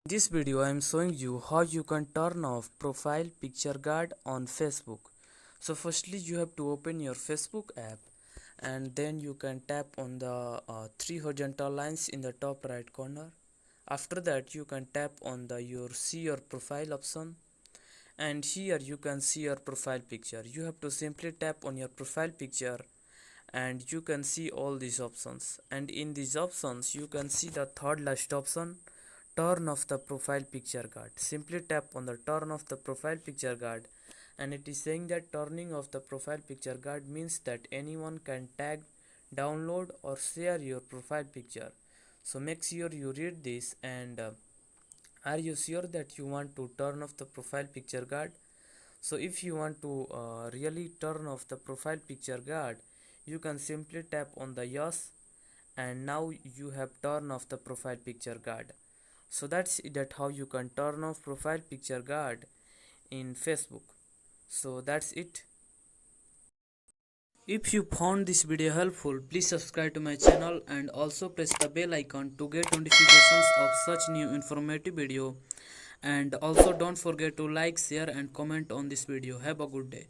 In this video I am showing you how you can turn off profile picture guard on Facebook. So firstly you have to open your Facebook app and then you can tap on the three horizontal lines in the top right corner. After that you can tap on the see your profile option, and here you can see your profile picture. You have to simply tap on your profile picture and you can see all these options, and in these options you can see the third last option, turn off the profile picture guard. Simply tap on the turn off the profile picture guard, and it is saying that turning off the profile picture guard means that anyone can tag, download or share your profile picture. So make sure you read this, and are you sure that you want to turn off the profile picture guard? So if you want to really turn off the profile picture guard, you can simply tap on the yes, and now you have turned off the profile picture guard. So that's how you can turn off profile picture guard in Facebook. So that's it. If you found this video helpful, please subscribe to my channel and also press the bell icon to get notifications of such new informative video. And also don't forget to like, share and comment on this video. Have a good day.